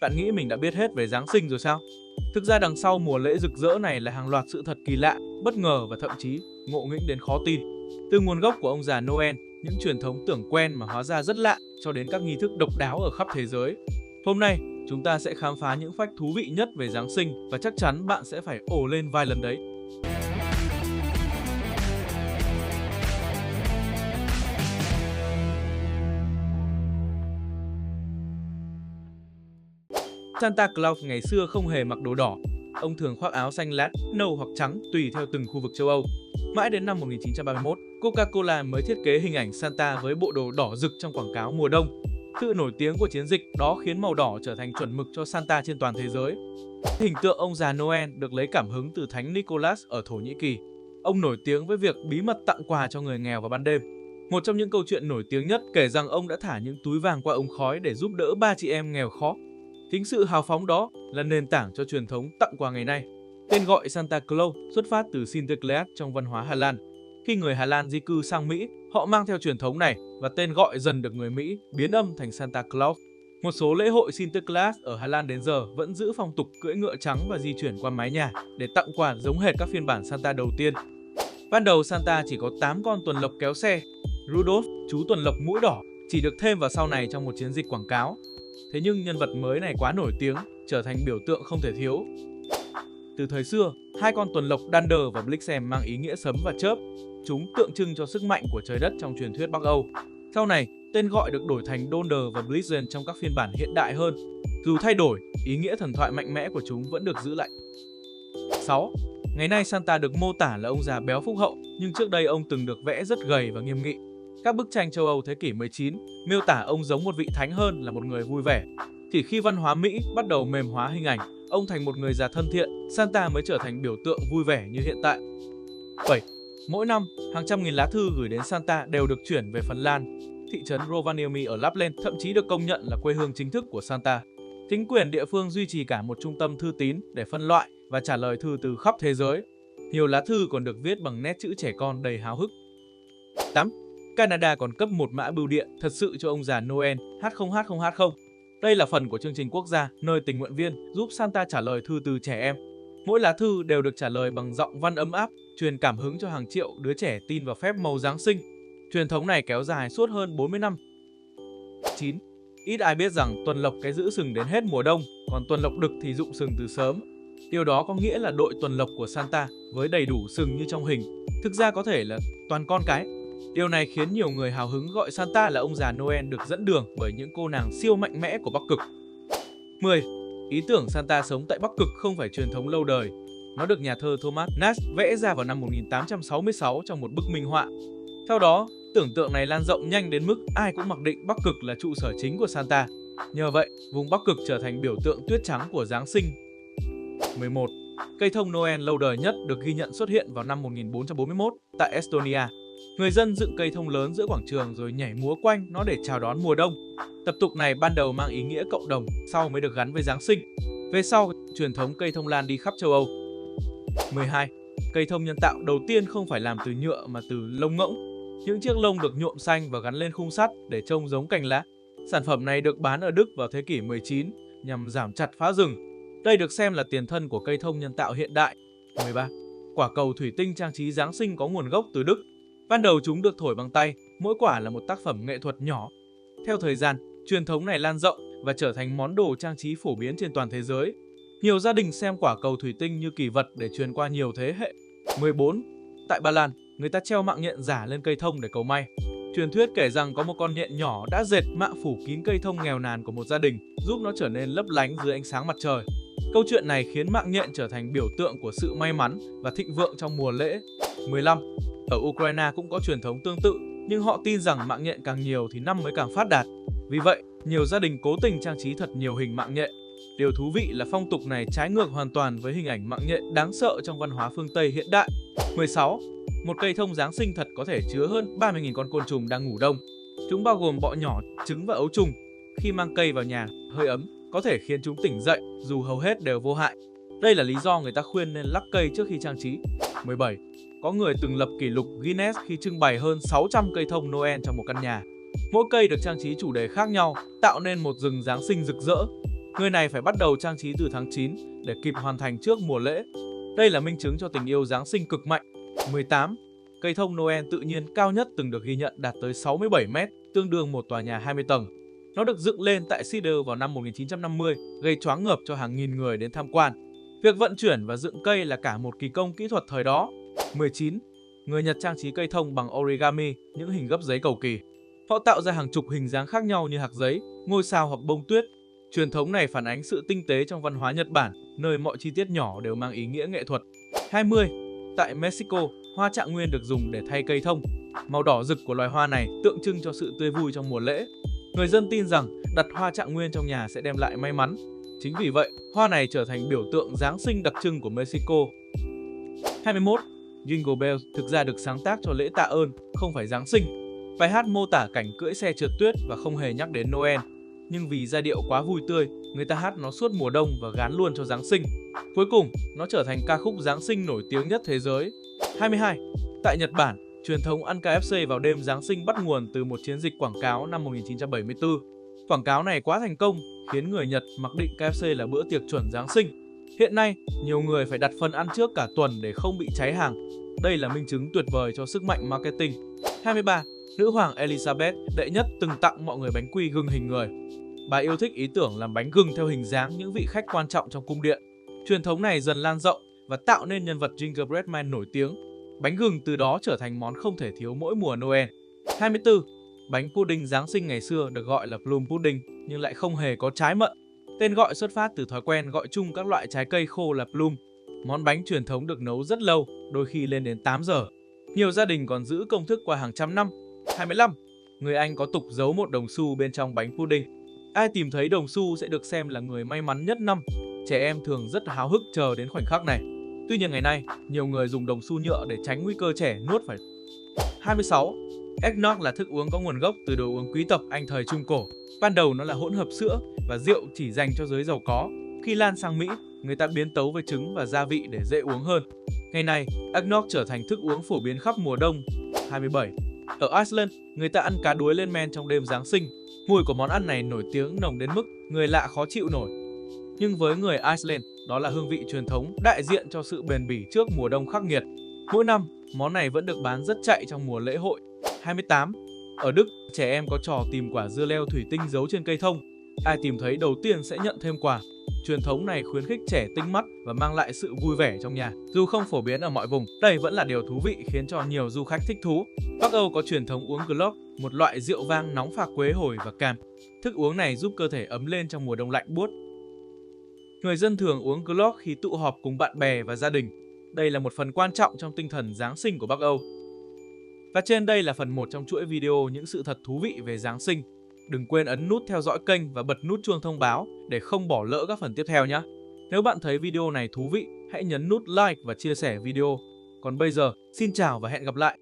Bạn nghĩ mình đã biết hết về Giáng sinh rồi sao? Thực ra đằng sau mùa lễ rực rỡ này là hàng loạt sự thật kỳ lạ, bất ngờ và thậm chí ngộ nghĩnh đến khó tin. Từ nguồn gốc của ông già Noel, những truyền thống tưởng quen mà hóa ra rất lạ, cho đến các nghi thức độc đáo ở khắp thế giới. Hôm nay, chúng ta sẽ khám phá những fact thú vị nhất về Giáng sinh và chắc chắn bạn sẽ phải ồ lên vài lần đấy. Santa Claus ngày xưa không hề mặc đồ đỏ. Ông thường khoác áo xanh lá, nâu hoặc trắng tùy theo từng khu vực châu Âu. Mãi đến năm 1931, Coca-Cola mới thiết kế hình ảnh Santa với bộ đồ đỏ rực trong quảng cáo mùa đông. Sự nổi tiếng của chiến dịch đó khiến màu đỏ trở thành chuẩn mực cho Santa trên toàn thế giới. Hình tượng ông già Noel được lấy cảm hứng từ Thánh Nicholas ở Thổ Nhĩ Kỳ. Ông nổi tiếng với việc bí mật tặng quà cho người nghèo vào ban đêm. Một trong những câu chuyện nổi tiếng nhất kể rằng ông đã thả những túi vàng qua ống khói để giúp đỡ ba chị em nghèo khó. Chính sự hào phóng đó là nền tảng cho truyền thống tặng quà ngày nay. Tên gọi Santa Claus xuất phát từ Sinterklaas trong văn hóa Hà Lan. Khi người Hà Lan di cư sang Mỹ, họ mang theo truyền thống này và tên gọi dần được người Mỹ biến âm thành Santa Claus. Một số lễ hội Sinterklaas ở Hà Lan đến giờ vẫn giữ phong tục cưỡi ngựa trắng và di chuyển qua mái nhà để tặng quà giống hệt các phiên bản Santa đầu tiên. Ban đầu Santa chỉ có 8 con tuần lộc kéo xe. Rudolph, chú tuần lộc mũi đỏ, chỉ được thêm vào sau này trong một chiến dịch quảng cáo. Thế nhưng nhân vật mới này quá nổi tiếng, trở thành biểu tượng không thể thiếu. Từ thời xưa, hai con tuần lộc Dunder và Blixen mang ý nghĩa sấm và chớp. Chúng tượng trưng cho sức mạnh của trời đất trong truyền thuyết Bắc Âu. Sau này, tên gọi được đổi thành Donder và Blitzen trong các phiên bản hiện đại hơn. Dù thay đổi, ý nghĩa thần thoại mạnh mẽ của chúng vẫn được giữ lại. 6. Ngày nay Santa được mô tả là ông già béo phúc hậu, nhưng trước đây ông từng được vẽ rất gầy và nghiêm nghị. Các bức tranh châu Âu thế kỷ 19 miêu tả ông giống một vị thánh hơn là một người vui vẻ. Chỉ khi văn hóa Mỹ bắt đầu mềm hóa hình ảnh, ông thành một người già thân thiện, Santa mới trở thành biểu tượng vui vẻ như hiện tại. 7. Mỗi năm, hàng trăm nghìn lá thư gửi đến Santa đều được chuyển về Phần Lan. Thị trấn Rovaniemi ở Lapland thậm chí được công nhận là quê hương chính thức của Santa. Chính quyền địa phương duy trì cả một trung tâm thư tín để phân loại và trả lời thư từ khắp thế giới. Nhiều lá thư còn được viết bằng nét chữ trẻ con đầy háo hức. 8. Canada còn cấp một mã bưu điện thật sự cho ông già Noel H0H0H0. Đây là phần của chương trình quốc gia nơi tình nguyện viên giúp Santa trả lời thư từ trẻ em. Mỗi lá thư đều được trả lời bằng giọng văn ấm áp, truyền cảm hứng cho hàng triệu đứa trẻ tin vào phép màu Giáng sinh. Truyền thống này kéo dài suốt hơn 40 năm. 9. Ít ai biết rằng tuần lộc cái giữ sừng đến hết mùa đông, còn tuần lộc đực thì rụng sừng từ sớm. Điều đó có nghĩa là đội tuần lộc của Santa với đầy đủ sừng như trong hình, thực ra có thể là toàn con cái. Điều này khiến nhiều người hào hứng gọi Santa là ông già Noel được dẫn đường bởi những cô nàng siêu mạnh mẽ của Bắc Cực. 10. Ý tưởng Santa sống tại Bắc Cực không phải truyền thống lâu đời. Nó được nhà thơ Thomas Nast vẽ ra vào năm 1866 trong một bức minh họa. Sau đó, tưởng tượng này lan rộng nhanh đến mức ai cũng mặc định Bắc Cực là trụ sở chính của Santa. Nhờ vậy, vùng Bắc Cực trở thành biểu tượng tuyết trắng của Giáng sinh. 11. Cây thông Noel lâu đời nhất được ghi nhận xuất hiện vào năm 1441 tại Estonia. Người dân dựng cây thông lớn giữa quảng trường rồi nhảy múa quanh nó để chào đón mùa đông. Tập tục này ban đầu mang ý nghĩa cộng đồng, sau mới được gắn với Giáng sinh. Về sau, truyền thống cây thông lan đi khắp châu Âu. 12. Cây thông nhân tạo đầu tiên không phải làm từ nhựa mà từ lông ngỗng. Những chiếc lông được nhuộm xanh và gắn lên khung sắt để trông giống cành lá. Sản phẩm này được bán ở Đức vào thế kỷ 19 nhằm giảm chặt phá rừng. Đây được xem là tiền thân của cây thông nhân tạo hiện đại. 13. Quả cầu thủy tinh trang trí Giáng sinh có nguồn gốc từ Đức. Ban đầu chúng được thổi bằng tay, mỗi quả là một tác phẩm nghệ thuật nhỏ. Theo thời gian, truyền thống này lan rộng và trở thành món đồ trang trí phổ biến trên toàn thế giới. Nhiều gia đình xem quả cầu thủy tinh như kỷ vật để truyền qua nhiều thế hệ. 14. Tại Ba Lan, người ta treo mạng nhện giả lên cây thông để cầu may. Truyền thuyết kể rằng có một con nhện nhỏ đã dệt mạng phủ kín cây thông nghèo nàn của một gia đình, giúp nó trở nên lấp lánh dưới ánh sáng mặt trời. Câu chuyện này khiến mạng nhện trở thành biểu tượng của sự may mắn và thịnh vượng trong mùa lễ. 15. Ở Ukraine cũng có truyền thống tương tự, nhưng họ tin rằng mạng nhện càng nhiều thì năm mới càng phát đạt. Vì vậy, nhiều gia đình cố tình trang trí thật nhiều hình mạng nhện. Điều thú vị là phong tục này trái ngược hoàn toàn với hình ảnh mạng nhện đáng sợ trong văn hóa phương Tây hiện đại. 16. Một cây thông Giáng sinh thật có thể chứa hơn 30.000 con côn trùng đang ngủ đông. Chúng bao gồm bọ nhỏ, trứng và ấu trùng. Khi mang cây vào nhà, hơi ấm có thể khiến chúng tỉnh dậy, dù hầu hết đều vô hại. Đây là lý do người ta khuyên nên lắc cây trước khi trang trí. 17. Có người từng lập kỷ lục Guinness khi trưng bày hơn 600 cây thông Noel trong một căn nhà. Mỗi cây được trang trí chủ đề khác nhau, tạo nên một rừng Giáng sinh rực rỡ. Người này phải bắt đầu trang trí từ tháng 9 để kịp hoàn thành trước mùa lễ. Đây là minh chứng cho tình yêu Giáng sinh cực mạnh. 18. Cây thông Noel tự nhiên cao nhất từng được ghi nhận đạt tới 67 mét, tương đương một tòa nhà 20 tầng. Nó được dựng lên tại Cedar vào năm 1950, gây choáng ngợp cho hàng nghìn người đến tham quan. Việc vận chuyển và dựng cây là cả một kỳ công kỹ thuật thời đó. 19. Người Nhật trang trí cây thông bằng origami, những hình gấp giấy cầu kỳ. Họ tạo ra hàng chục hình dáng khác nhau như hạt giấy, ngôi sao hoặc bông tuyết. Truyền thống này phản ánh sự tinh tế trong văn hóa Nhật Bản, nơi mọi chi tiết nhỏ đều mang ý nghĩa nghệ thuật. 20. Tại Mexico, hoa trạng nguyên được dùng để thay cây thông. Màu đỏ rực của loài hoa này tượng trưng cho sự tươi vui trong mùa lễ. Người dân tin rằng đặt hoa trạng nguyên trong nhà sẽ đem lại may mắn. Chính vì vậy, hoa này trở thành biểu tượng Giáng sinh đặc trưng của Mexico. 21. Jingle Bells thực ra được sáng tác cho lễ tạ ơn, không phải Giáng sinh. Bài hát mô tả cảnh cưỡi xe trượt tuyết và không hề nhắc đến Noel. Nhưng vì giai điệu quá vui tươi, người ta hát nó suốt mùa đông và gán luôn cho Giáng sinh. Cuối cùng, nó trở thành ca khúc Giáng sinh nổi tiếng nhất thế giới. 22. Tại Nhật Bản, truyền thống ăn KFC vào đêm Giáng sinh bắt nguồn từ một chiến dịch quảng cáo năm 1974. Quảng cáo này quá thành công, khiến người Nhật mặc định KFC là bữa tiệc chuẩn Giáng sinh. Hiện nay, nhiều người phải đặt phần ăn trước cả tuần để không bị cháy hàng. Đây là minh chứng tuyệt vời cho sức mạnh marketing. 23. Nữ hoàng Elizabeth đệ nhất từng tặng mọi người bánh quy gừng hình người. Bà yêu thích ý tưởng làm bánh gừng theo hình dáng những vị khách quan trọng trong cung điện. Truyền thống này dần lan rộng và tạo nên nhân vật Gingerbread Man nổi tiếng. Bánh gừng từ đó trở thành món không thể thiếu mỗi mùa Noel. 24. Bánh pudding Giáng sinh ngày xưa được gọi là plum pudding nhưng lại không hề có trái mận. Tên gọi xuất phát từ thói quen gọi chung các loại trái cây khô là plum. Món bánh truyền thống được nấu rất lâu, đôi khi lên đến 8 giờ. Nhiều gia đình còn giữ công thức qua hàng trăm năm. 25. Người Anh có tục giấu một đồng xu bên trong bánh pudding. Ai tìm thấy đồng xu sẽ được xem là người may mắn nhất năm. Trẻ em thường rất háo hức chờ đến khoảnh khắc này. Tuy nhiên ngày nay, nhiều người dùng đồng xu nhựa để tránh nguy cơ trẻ nuốt phải. 26. Eggnog là thức uống có nguồn gốc từ đồ uống quý tộc Anh thời Trung Cổ. Ban đầu nó là hỗn hợp sữa và rượu chỉ dành cho giới giàu có. Khi lan sang Mỹ, người ta biến tấu với trứng và gia vị để dễ uống hơn. Ngày nay, eggnog trở thành thức uống phổ biến khắp mùa đông. 27. Ở Iceland, người ta ăn cá đuối lên men trong đêm Giáng sinh. Mùi của món ăn này nổi tiếng nồng đến mức người lạ khó chịu nổi. Nhưng với người Iceland, đó là hương vị truyền thống đại diện cho sự bền bỉ trước mùa đông khắc nghiệt. Mỗi năm, món này vẫn được bán rất chạy trong mùa lễ hội. 28. Ở Đức, trẻ em có trò tìm quả dưa leo thủy tinh giấu trên cây thông. Ai tìm thấy đầu tiên sẽ nhận thêm quà. Truyền thống này khuyến khích trẻ tinh mắt và mang lại sự vui vẻ trong nhà. Dù không phổ biến ở mọi vùng, đây vẫn là điều thú vị khiến cho nhiều du khách thích thú. Bắc Âu có truyền thống uống glögg, một loại rượu vang nóng pha quế hồi và cam. Thức uống này giúp cơ thể ấm lên trong mùa đông lạnh buốt. Người dân thường uống glögg khi tụ họp cùng bạn bè và gia đình. Đây là một phần quan trọng trong tinh thần Giáng sinh của Bắc Âu. Và trên đây là phần 1 trong chuỗi video những sự thật thú vị về Giáng sinh. Đừng quên ấn nút theo dõi kênh và bật nút chuông thông báo để không bỏ lỡ các phần tiếp theo nhé. Nếu bạn thấy video này thú vị, hãy nhấn nút like và chia sẻ video. Còn bây giờ, xin chào và hẹn gặp lại!